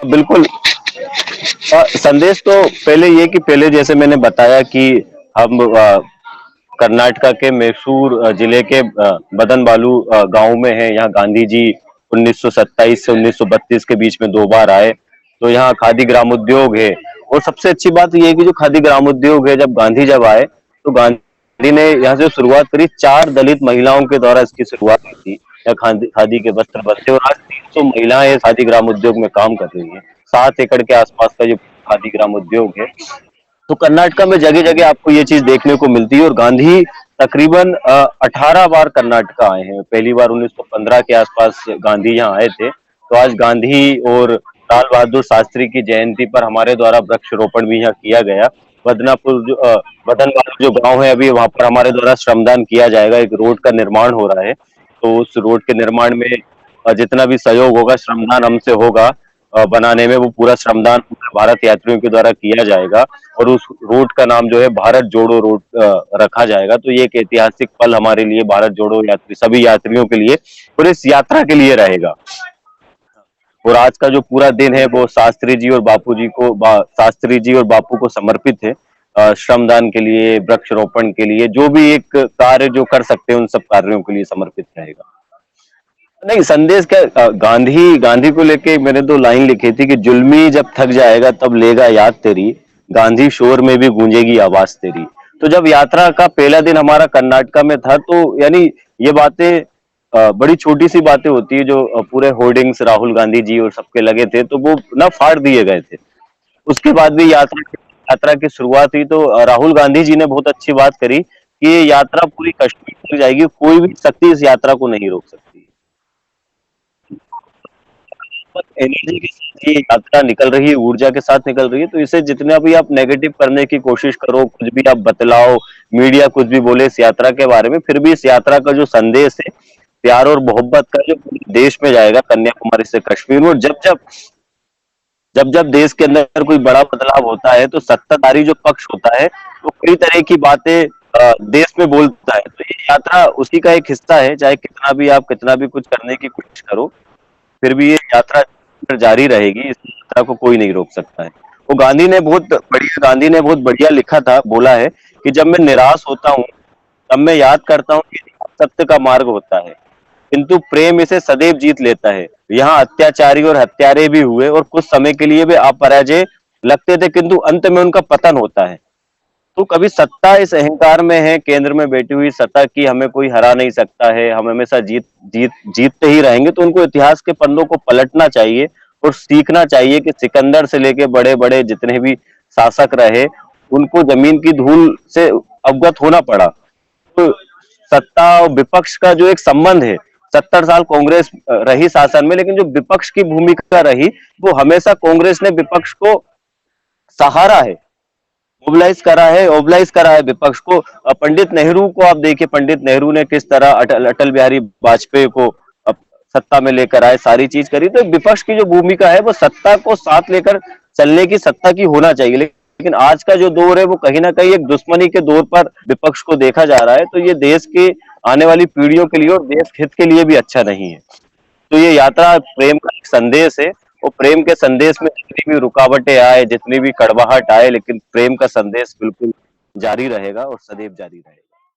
बिल्कुल। संदेश तो पहले ये कि पहले जैसे मैंने बताया कि हम कर्नाटका के मैसूर जिले के बदनबालू गांव में है। यहाँ गांधी जी 1927 से 1932 के बीच में 2 बार आए। तो यहाँ खादी ग्रामोद्योग है। और सबसे अच्छी बात यह है कि जो खादी ग्रामोद्योग है, जब गांधी आए तो गांधी ने यहाँ से शुरुआत करी। 4 दलित महिलाओं के द्वारा इसकी शुरुआत की थी। यहाँ खादी खादी के वस्त्र बनते और आज 300 महिलाएं खादी ग्रामोद्योग में काम कर रही है। 7 एकड़ के आसपास का जो खादी ग्रामोद्योग है। तो कर्नाटका में जगह जगह आपको ये चीज देखने को मिलती है। और गांधी तकरीबन 18 बार कर्नाटका आए हैं। पहली बार 1915 के आसपास गांधी यहाँ आए थे। तो आज गांधी और लाल बहादुर शास्त्री की जयंती पर हमारे द्वारा वृक्षारोपण भी यहाँ किया गया। बदनापुर जो बदनवाल जो गांव है, अभी वहां पर हमारे द्वारा श्रमदान किया जाएगा। एक रोड का निर्माण हो रहा है। तो उस रोड के निर्माण में जितना भी सहयोग होगा, श्रमदान हमसे होगा बनाने में, वो पूरा श्रमदान भारत यात्रियों के द्वारा किया जाएगा। और उस रूट का नाम जो है भारत जोड़ो रूट रखा जाएगा। तो ये एक ऐतिहासिक पल हमारे लिए, भारत जोड़ो यात्री सभी यात्रियों के लिए और इस यात्रा के लिए रहेगा। और आज का जो पूरा दिन है वो शास्त्री जी और शास्त्री जी और बापू को समर्पित है। श्रमदान के लिए, वृक्षारोपण के लिए, जो भी एक कार्य जो कर सकते हैं उन सब कार्यों के लिए समर्पित रहेगा। नहीं, संदेश क्या, गांधी गांधी को लेके मैंने 2 लाइन लिखी थी कि जुल्मी जब थक जाएगा तब लेगा याद तेरी, गांधी शोर में भी गूंजेगी आवाज तेरी। तो जब यात्रा का पहला दिन हमारा कर्नाटका में था, तो यानी ये बातें बड़ी छोटी सी बातें होती है जो पूरे होर्डिंग्स राहुल गांधी जी और सबके लगे थे, तो वो ना फाड़ दिए गए थे। उसके बाद भी यात्रा की शुरुआत हुई तो राहुल गांधी जी ने बहुत अच्छी बात करी कि ये यात्रा पूरी कश्मीर तक जाएगी, कोई भी शक्ति इस यात्रा को नहीं रोक सकती। एनर्जी के साथ ये यात्रा निकल रही है, ऊर्जा के साथ निकल रही है। तो इसे जितना भी आप नेगेटिव करने की कोशिश करो, कुछ भी आप बतलाओ, मीडिया कुछ भी बोले इस यात्रा के बारे में, फिर भी इस यात्रा का जो संदेश है प्यार और मोहब्बत का, जो पूरे देश में जाएगा, कन्याकुमारी से कश्मीर में। और जब देश के अंदर कोई बड़ा बदलाव होता है तो सत्ताधारी जो पक्ष होता है वो कई तरह की बातें देश में बोलता है। तो ये यात्रा उसी का एक हिस्सा है। चाहे कितना भी कुछ करने की कोशिश करो, फिर भी ये यात्रा जारी रहेगी। इस यात्रा को कोई नहीं रोक सकता है। वो गांधी ने बहुत बढ़िया लिखा था, बोला है कि जब मैं निराश होता हूँ तब मैं याद करता हूँ कि सत्य का मार्ग होता है, किंतु प्रेम इसे सदैव जीत लेता है। यहाँ अत्याचारी और हत्यारे भी हुए और कुछ समय के लिए वे अपराजय लगते थे, किंतु अंत में उनका पतन होता है। तो कभी सत्ता इस अहंकार में है, केंद्र में बैठी हुई सत्ता की हमें कोई हरा नहीं सकता है, हम हमेशा जीतते ही रहेंगे। तो उनको इतिहास के पन्नों को पलटना चाहिए और सीखना चाहिए कि सिकंदर से लेके बड़े बड़े जितने भी शासक रहे, उनको जमीन की धूल से अवगत होना पड़ा। तो सत्ता और विपक्ष का जो एक संबंध है, 70 साल कांग्रेस रही शासन में, लेकिन जो विपक्ष की भूमिका रही वो हमेशा कांग्रेस ने विपक्ष को सहारा है, मोबिलाइज करा है विपक्ष को। पंडित नेहरू को आप देखिए, पंडित नेहरू ने किस तरह अटल बिहारी वाजपेयी को सत्ता में लेकर आए, सारी चीज करी। तो विपक्ष की जो भूमिका है वो सत्ता को साथ लेकर चलने की, सत्ता की होना चाहिए। लेकिन आज का जो दौर है वो कहीं ना कहीं एक दुश्मनी के दौर पर विपक्ष को देखा जा रहा है। तो ये देश के आने वाली पीढ़ियों के लिए और देश हित के लिए भी अच्छा नहीं है। तो ये यात्रा प्रेम का एक संदेश है। और प्रेम के संदेश में जितनी भी रुकावटें आए, जितनी भी कड़वाहट आए, लेकिन प्रेम का संदेश बिल्कुल जारी रहेगा और सदैव जारी रहेगा।